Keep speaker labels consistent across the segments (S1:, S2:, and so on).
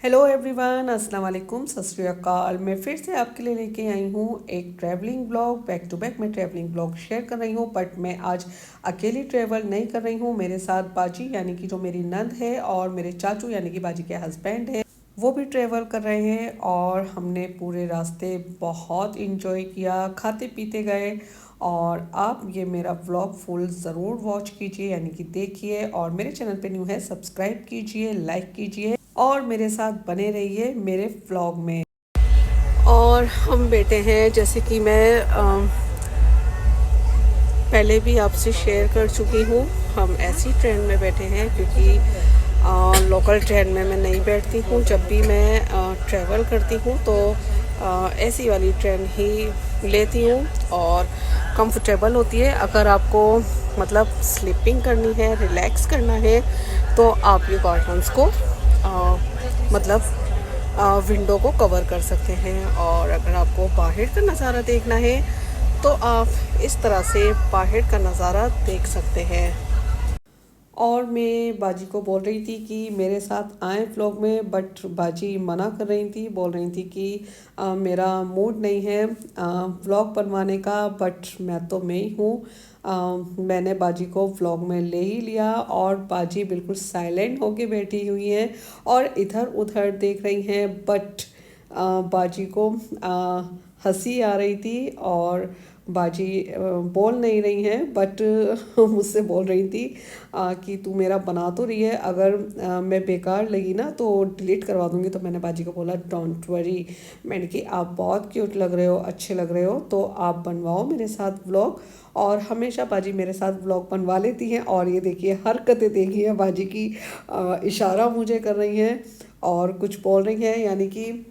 S1: Hello everyone, अस्सलाम वालेकुम, सत श्री अकाल। मैं फिर से आपके लिए लेके आई हूँ एक travelling blog. Back to back मैं ट्रैवलिंग ब्लॉग शेयर कर रही हूँ, बट मैं आज अकेली ट्रैवल नहीं कर रही हूँ। मेरे साथ बाजी यानी कि जो मेरी नंद है और मेरे चाचू यानी कि बाजी के हस्बैंड है, वो भी ट्रैवल कर रहे हैं। और हमने पूरे रास्ते बहुत इंजॉय किया, खाते पीते गए। और आप ये मेरा व्लॉग फुल ज़रूर वॉच कीजिए, यानी कि देखिए। और मेरे चैनल पे न्यू है, सब्सक्राइब कीजिए, लाइक कीजिए और मेरे साथ बने रहिए मेरे व्लॉग में। और हम बैठे हैं, जैसे कि मैं पहले भी आपसे शेयर कर चुकी हूँ, हम ऐसी ट्रेन में बैठे हैं क्योंकि लोकल ट्रेन में मैं नहीं बैठती हूँ। जब भी मैं ट्रैवल करती हूँ तो ऐसी वाली ट्रेन ही लेती हूँ और कंफर्टेबल होती है। अगर आपको मतलब स्लीपिंग करनी है, रिलैक्स करना है, तो आप ये कर्टन्स को विंडो को कवर कर सकते हैं। और अगर आपको बाहर का नज़ारा देखना है तो आप इस तरह से बाहर का नज़ारा देख सकते हैं। और मैं बाजी को बोल रही थी कि मेरे साथ आए व्लॉग में, बट बाजी मना कर रही थी, बोल रही थी कि मेरा मूड नहीं है व्लॉग बनवाने का। बट मैं ही हूँ। मैंने बाजी को व्लॉग में ले ही लिया और बाजी बिल्कुल साइलेंट होके बैठी हुई है और इधर उधर देख रही हैं। बट बाजी को हंसी आ रही थी और बाजी बोल नहीं रही हैं, बट मुझसे बोल रही थी कि तू मेरा बना तो रही है, अगर मैं बेकार लगी ना तो डिलीट करवा दूंगी। तो मैंने बाजी को बोला डोंट वरी, मैंने कि आप बहुत क्यूट लग रहे हो, अच्छे लग रहे हो, तो आप बनवाओ मेरे साथ व्लॉग। और हमेशा बाजी मेरे साथ व्लॉग बनवा लेती हैं। और ये देखिए हरकतें देखिए बाजी की, इशारा मुझे कर रही हैं और कुछ बोल रही हैं, यानी कि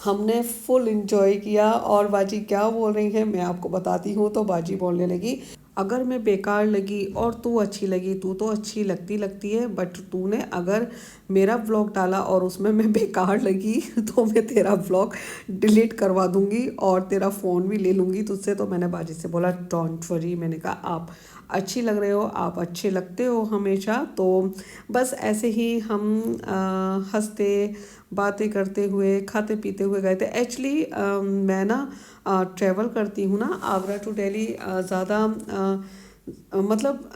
S1: हमने फुल इंजॉय किया। और बाजी क्या बोल रही है मैं आपको बताती हूँ। तो बाजी बोलने लगी, अगर मैं बेकार लगी और तू अच्छी लगी, तू तो अच्छी लगती लगती है, बट तूने अगर मेरा व्लॉग डाला और उसमें मैं बेकार लगी तो मैं तेरा व्लॉग डिलीट करवा दूंगी और तेरा फ़ोन भी ले लूँगी तुझसे। तो मैंने बाजी से बोला डोंट वरी, मैंने कहा आप अच्छी लग रहे हो, आप अच्छे लगते हो हमेशा। तो बस ऐसे ही हम हंसते बातें करते हुए खाते पीते हुए गए थे। एक्चुअली मैं ना ट्रैवल करती हूँ ना आगरा टू दिल्ली, ज़्यादा मतलब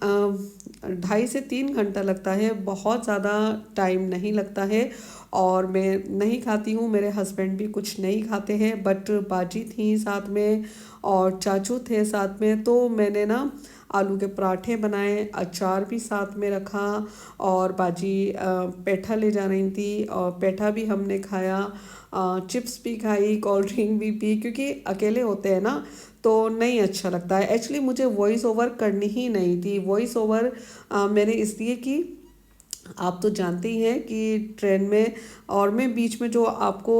S1: 2.5 से 3 घंटा लगता है, बहुत ज़्यादा टाइम नहीं लगता है। और मैं नहीं खाती हूँ, मेरे हस्बैंड भी कुछ नहीं खाते हैं, बट बाजी थी साथ में और चाचू थे साथ में। तो मैंने ना आलू के पराठे बनाए, अचार भी साथ में रखा और बाजी पेठा ले जा रही थी और पेठा भी हमने खाया, चिप्स भी खाई, कोल्ड ड्रिंक भी पी, क्योंकि अकेले होते हैं ना तो नहीं अच्छा लगता है। एक्चुअली मुझे वॉइस ओवर करनी ही नहीं थी। वॉइस ओवर मैंने इसलिए की, आप तो जानते ही हैं कि ट्रेन में और मैं बीच में जो आपको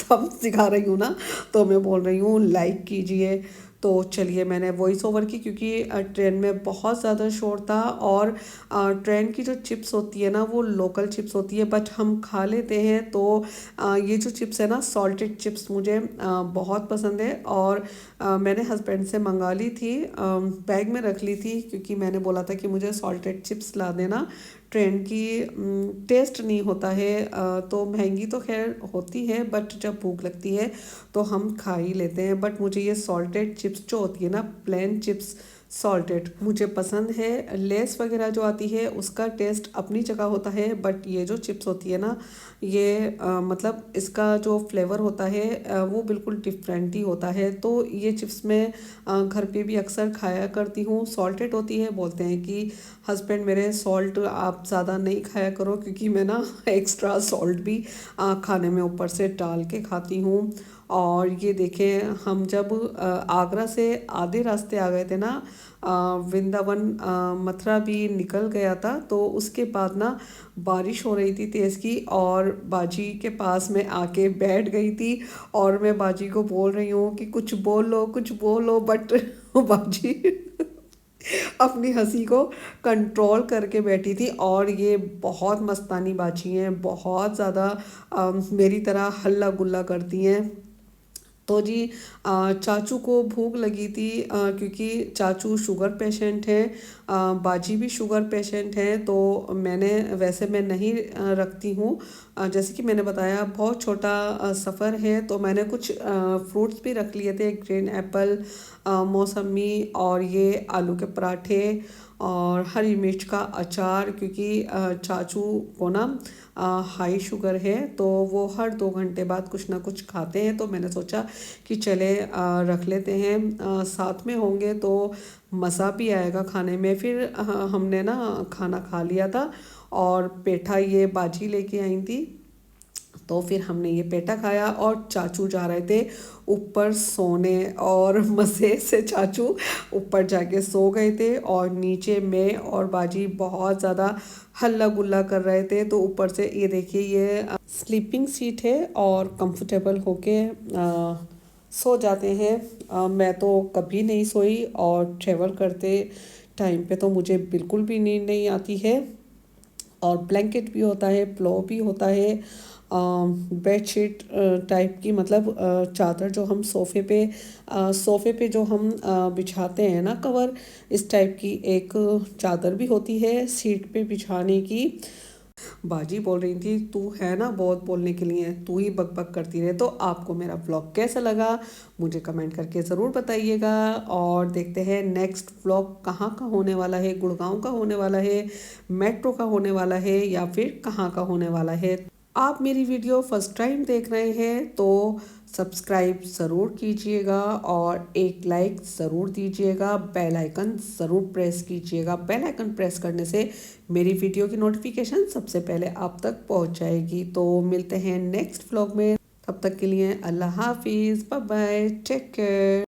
S1: थंब सिखा रही हूँ ना, तो मैं बोल रही हूँ लाइक कीजिए। तो चलिए मैंने वॉइस ओवर की, क्योंकि ट्रेन में बहुत ज़्यादा शोर था। और ट्रेन की जो चिप्स होती है ना वो लोकल चिप्स होती है, बट हम खा लेते हैं। तो ये जो चिप्स है ना, सॉल्टेड चिप्स, मुझे बहुत पसंद है। और मैंने हस्बैंड से मंगा ली थी, बैग में रख ली थी, क्योंकि मैंने बोला था कि मुझे सॉल्टेड चिप्स ला देना। ट्रेन की टेस्ट नहीं होता है, तो महंगी तो खैर होती है, बट जब भूख लगती है तो हम खा ही लेते हैं। बट मुझे ये सॉल्टेड चिप्स जो होती है ना, प्लेन चिप्स सॉल्टेड, मुझे पसंद है। लेस वगैरह जो आती है उसका टेस्ट अपनी जगह होता है, बट ये जो चिप्स होती है ना, ये मतलब इसका जो फ्लेवर होता है वो बिल्कुल डिफरेंट ही होता है। तो ये चिप्स मैं घर पे भी अक्सर खाया करती हूँ। सॉल्टेड होती है, बोलते हैं कि हस्बैंड मेरे सॉल्ट आप ज़्यादा नहीं खाया करो, क्योंकि मैं ना एक्स्ट्रा सॉल्ट भी खाने में ऊपर से डाल के खाती हूँ। और ये देखें, हम जब आगरा से आधे रास्ते आ गए थे ना, वृंदावन मथुरा भी निकल गया था, तो उसके बाद ना बारिश हो रही थी तेज़ की, और बाजी के पास में आके बैठ गई थी। और मैं बाजी को बोल रही हूँ कि कुछ बोलो कुछ बोलो, बट बाजी अपनी हंसी को कंट्रोल करके बैठी थी। और ये बहुत मस्तानी बाजी हैं, बहुत ज़्यादा मेरी तरह हल्ला गुल्ला करती हैं। तो जी चाचू को भूख लगी थी क्योंकि चाचू शुगर पेशेंट हैं। बाजी भी शुगर पेशेंट हैं, तो मैं नहीं रखती हूँ। जैसे कि मैंने बताया बहुत छोटा सफ़र है, तो मैंने कुछ फ्रूट्स भी रख लिए थे, ग्रीन एप्पल, मौसमी, और ये आलू के पराठे और हरी मिर्च का अचार, क्योंकि चाचू को ना हाई शुगर है, तो वो हर 2 घंटे बाद कुछ ना कुछ खाते हैं। तो मैंने सोचा कि चले रख लेते हैं, साथ में होंगे तो मज़ा भी आएगा खाने में। फिर हमने ना खाना खा लिया था, और पेठा ये बाजी लेके आई थी, तो फिर हमने ये पेठा खाया। और चाचू जा रहे थे ऊपर सोने, और मज़े से चाचू ऊपर जाके सो गए थे, और नीचे मैं और बाजी बहुत ज़्यादा हल्ला गुल्ला कर रहे थे। तो ऊपर से ये देखिए, ये स्लीपिंग सीट है और कंफर्टेबल होके सो जाते हैं। मैं तो कभी नहीं सोई, और ट्रेवल करते टाइम पे तो मुझे बिल्कुल भी नींद नहीं आती है। और ब्लैंकेट भी होता है, प्लो भी होता है, बेडशीट टाइप की, मतलब चादर जो हम सोफ़े पे जो हम बिछाते हैं ना, कवर, इस टाइप की एक चादर भी होती है सीट पे बिछाने की। बाजी बोल रही थी, तू है ना बहुत बोलने के लिए, तू ही बक बक करती रहे। तो आपको मेरा व्लॉग कैसा लगा मुझे कमेंट करके ज़रूर बताइएगा। और देखते हैं नेक्स्ट व्लॉग कहाँ का होने वाला है, गुड़गांव का होने वाला है, मेट्रो का होने वाला है, या फिर कहाँ का होने वाला है। आप मेरी वीडियो फर्स्ट टाइम देख रहे हैं तो सब्सक्राइब ज़रूर कीजिएगा, और एक लाइक ज़रूर दीजिएगा, बेल आइकन ज़रूर प्रेस कीजिएगा। बेल आइकन प्रेस करने से मेरी वीडियो की नोटिफिकेशन सबसे पहले आप तक पहुंच जाएगी। तो मिलते हैं नेक्स्ट व्लॉग में, तब तक के लिए अल्लाह हाफिज़, बाय बाय, टेक केयर।